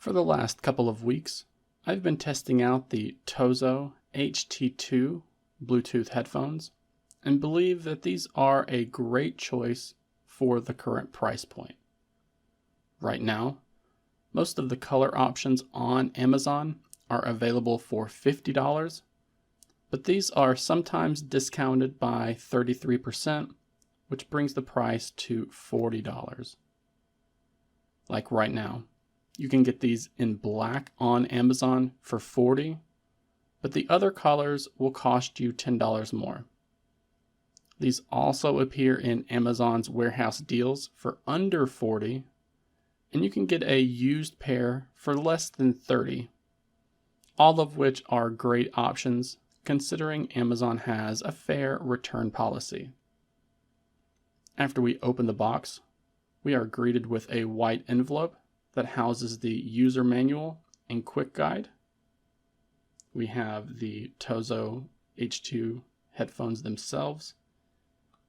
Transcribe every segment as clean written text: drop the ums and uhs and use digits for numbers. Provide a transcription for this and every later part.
For the last couple of weeks, I've been testing out the TOZO HT2 Bluetooth headphones and believe that these are a great choice for the current price point. Right now, most of the color options on Amazon are available for $50, but these are sometimes discounted by 33%, which brings the price to $40. Like right now, you can get these in black on Amazon for $40, but the other colors will cost you $10 more. These also appear in Amazon's warehouse deals for under $40, and you can get a used pair for less than $30, all of which are great options considering Amazon has a fair return policy. After we open the box, we are greeted with a white envelope that houses the user manual and quick guide. We have the TOZO H2 headphones themselves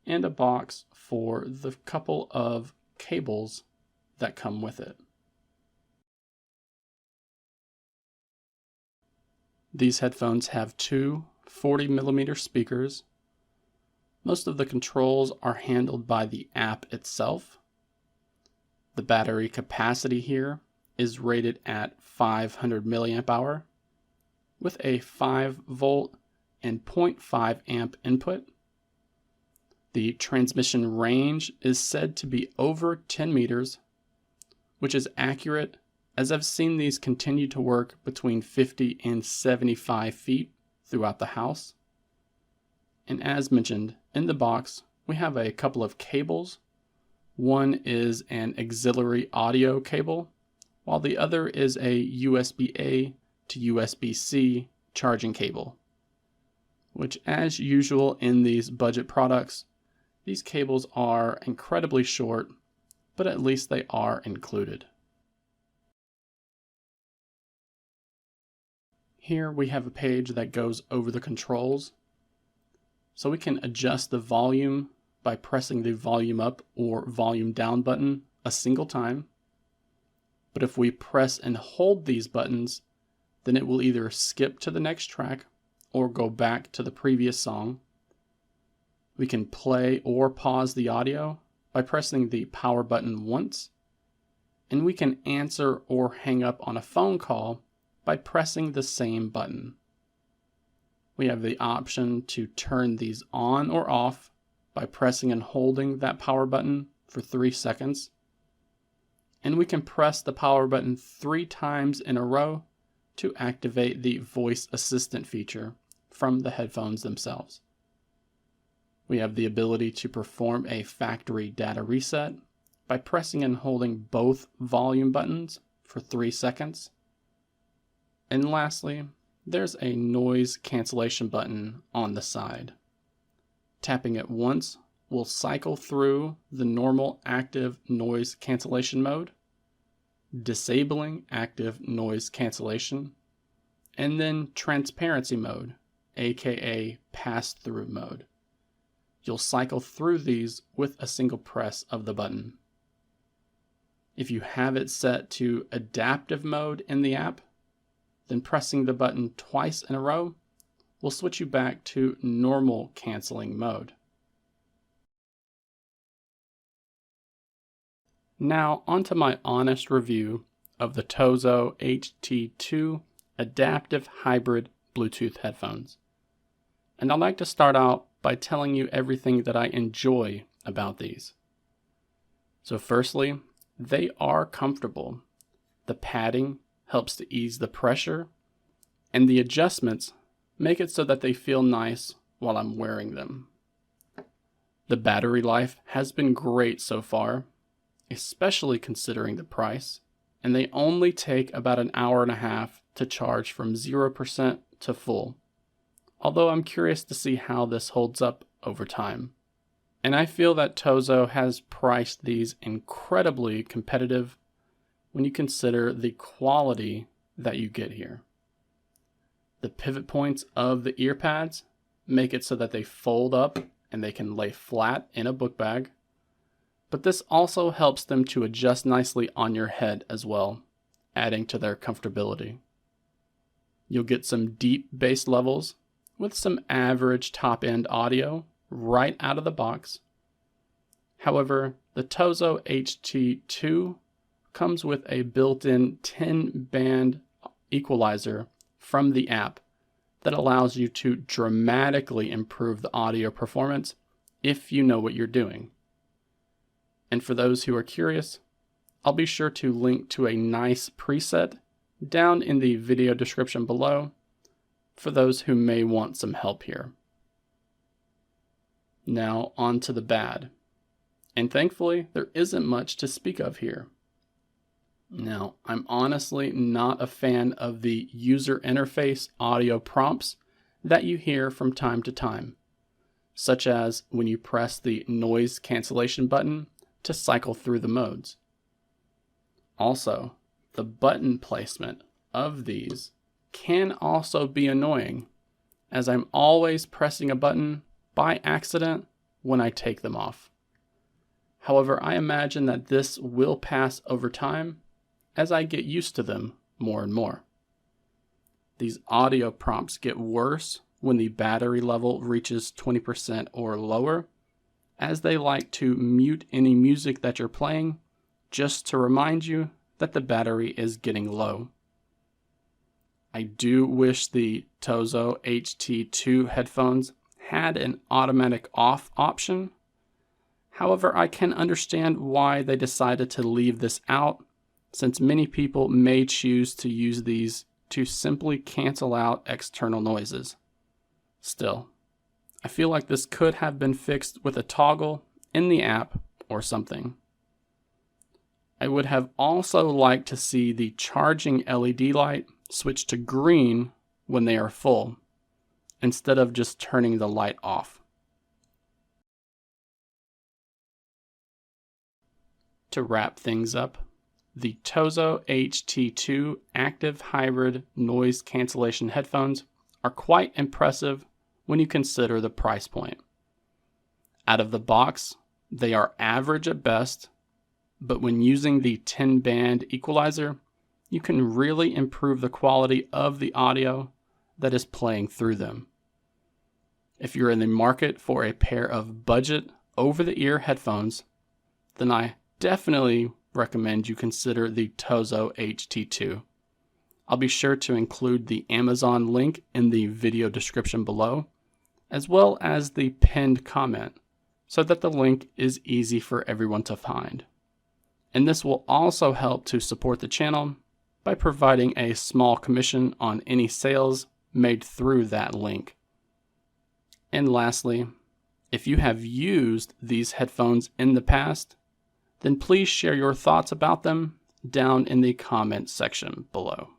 and a box for the couple of cables that come with it. These headphones have two 40mm speakers. Most of the controls are handled by the app itself. The battery capacity here is rated at 500 milliamp hour with a 5 volt and 0.5 amp input. The transmission range is said to be over 10 meters, which is accurate as I've seen these continue to work between 50 and 75 feet throughout the house. And as mentioned in the box, we have a couple of cables. One is an auxiliary audio cable, while the other is a USB-A to USB-C charging cable, which, as usual in these budget products, these cables are incredibly short, but at least they are included. Here we have a page that goes over the controls, so we can adjust the volume by pressing the volume up or volume down button a single time. But if we press and hold these buttons, then it will either skip to the next track or go back to the previous song. We can play or pause the audio by pressing the power button once, and we can answer or hang up on a phone call by pressing the same button. We have the option to turn these on or off by pressing and holding that power button for 3 seconds. And we can press the power button 3 times in a row to activate the voice assistant feature from the headphones themselves. We have the ability to perform a factory data reset by pressing and holding both volume buttons for 3 seconds. And lastly, there's a noise cancellation button on the side. Tapping it once will cycle through the normal active noise cancellation mode, disabling active noise cancellation, and then transparency mode, aka pass-through mode. You'll cycle through these with a single press of the button. If you have it set to adaptive mode in the app, then pressing the button twice in a row will switch you back to normal canceling mode. Now onto my honest review of the TOZO HT2 Adaptive Hybrid Bluetooth headphones. And I'd like to start out by telling you everything that I enjoy about these. So firstly, they are comfortable. The padding helps to ease the pressure, and the adjustments make it so that they feel nice while I'm wearing them. The battery life has been great so far, especially considering the price, and they only take about an hour and a half to charge from 0% to full, although I'm curious to see how this holds up over time. And I feel that TOZO has priced these incredibly competitive when you consider the quality that you get here. The pivot points of the ear pads make it so that they fold up and they can lay flat in a book bag, but this also helps them to adjust nicely on your head as well, adding to their comfortability. You'll get some deep bass levels with some average top-end audio right out of the box. However, the TOZO HT2 comes with a built-in 10-band equalizer from the app that allows you to dramatically improve the audio performance if you know what you're doing. And for those who are curious, I'll be sure to link to a nice preset down in the video description below for those who may want some help here. Now on to the bad. And thankfully, there isn't much to speak of here. Now, I'm honestly not a fan of the user interface audio prompts that you hear from time to time, such as when you press the noise cancellation button to cycle through the modes. Also, the button placement of these can also be annoying, as I'm always pressing a button by accident when I take them off. However, I imagine that this will pass over time as I get used to them more and more. These audio prompts get worse when the battery level reaches 20% or lower, as they like to mute any music that you're playing just to remind you that the battery is getting low. I do wish the TOZO HT2 headphones had an automatic off option. However, I can understand why they decided to leave this out, since many people may choose to use these to simply cancel out external noises. Still, I feel like this could have been fixed with a toggle in the app or something. I would have also liked to see the charging LED light switch to green when they are full, instead of just turning the light off. To wrap things up, the TOZO HT2 active hybrid noise cancellation headphones are quite impressive when you consider the price point. Out of the box, they are average at best, but when using the 10-band equalizer, you can really improve the quality of the audio that is playing through them. If you're in the market for a pair of budget over-the-ear headphones, then I definitely recommend you consider the TOZO HT2. I'll be sure to include the Amazon link in the video description below, as well as the pinned comment, so that the link is easy for everyone to find. And this will also help to support the channel by providing a small commission on any sales made through that link. And lastly, if you have used these headphones in the past, then please share your thoughts about them down in the comment section below.